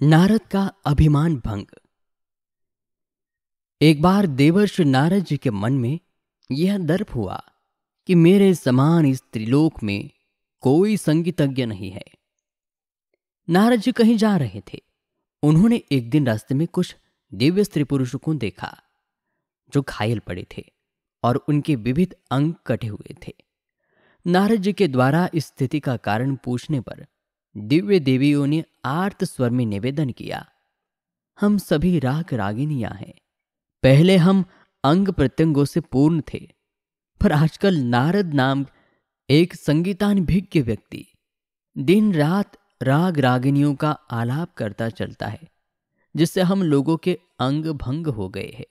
नारद का अभिमान भंग। एक बार देवर्षि नारद जी के मन में यह दर्प हुआ कि मेरे समान इस त्रिलोक में कोई संगीतज्ञ नहीं है। नारद जी कहीं जा रहे थे। उन्होंने एक दिन रास्ते में कुछ दिव्य स्त्री पुरुषों को देखा जो घायल पड़े थे और उनके विविध अंग कटे हुए थे। नारद जी के द्वारा इस स्थिति का कारण पूछने पर दिव्य देवियों ने आर्त स्वर में निवेदन किया, हम सभी राग रागिनियां हैं। पहले हम अंग प्रत्यंगों से पूर्ण थे, पर आजकल नारद नाम एक संगीतानभिज्ञ व्यक्ति दिन रात राग रागिनियों का आलाप करता चलता है, जिससे हम लोगों के अंग भंग हो गए हैं।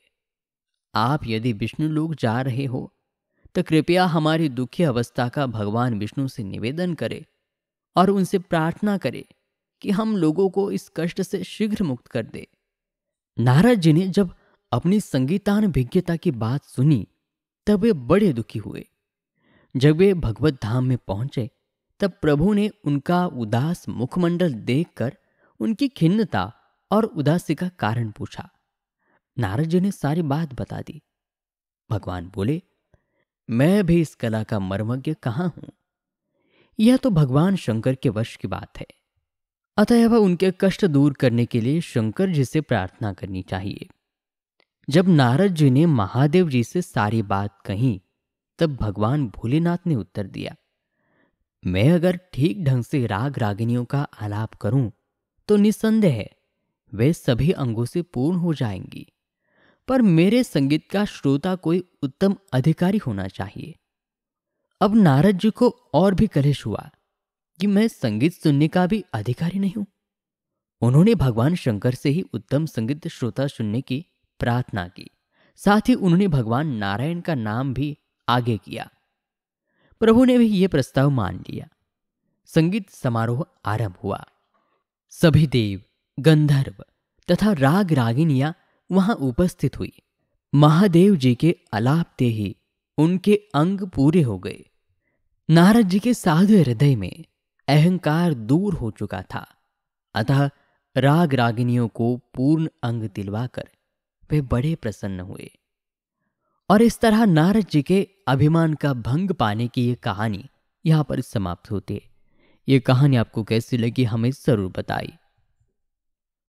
आप यदि विष्णु लोक जा रहे हो तो कृपया हमारी दुखी अवस्था का भगवान विष्णु से निवेदन करें और उनसे प्रार्थना करें कि हम लोगों को इस कष्ट से शीघ्र मुक्त कर दे। नारद जी ने जब अपनी संगीतानभिज्ञता की बात सुनी तब वे बड़े दुखी हुए। जब वे भगवत धाम में पहुंचे तब प्रभु ने उनका उदास मुखमंडल देखकर उनकी खिन्नता और उदासी का कारण पूछा। नारद जी ने सारी बात बता दी। भगवान बोले, मैं भी इस कला का मर्मज्ञ कहाँ हूं। यह तो भगवान शंकर के वश की बात है, अतएव उनके कष्ट दूर करने के लिए शंकर जी से प्रार्थना करनी चाहिए। जब नारद जी ने महादेव जी से सारी बात कही तब भगवान भोलेनाथ ने उत्तर दिया, मैं अगर ठीक ढंग से राग रागिनियों का आलाप करूं तो निस्संदेह वे सभी अंगों से पूर्ण हो जाएंगी, पर मेरे संगीत का श्रोता कोई उत्तम अधिकारी होना चाहिए। अब नारद जी को और भी कलेश हुआ कि मैं संगीत सुनने का भी अधिकारी नहीं हूं। उन्होंने भगवान शंकर से ही उत्तम संगीत श्रोता सुनने की प्रार्थना की। साथ ही उन्होंने भगवान नारायण का नाम भी आगे किया। प्रभु ने भी यह प्रस्ताव मान लिया। संगीत समारोह आरंभ हुआ। सभी देव, गंधर्व तथा राग रागिनियां वहां उपस्थित हुई। महादेव जी के अलापते ही उनके अंग पूरे हो गए। नारद जी के साधु हृदय में अहंकार दूर हो चुका था, अतः राग रागिनियों को पूर्ण अंग दिलवाकर वे बड़े प्रसन्न हुए। और इस तरह नारद जी के अभिमान का भंग पाने की ये कहानी यहां पर समाप्त होती है। ये कहानी आपको कैसी लगी हमें जरूर बताइए।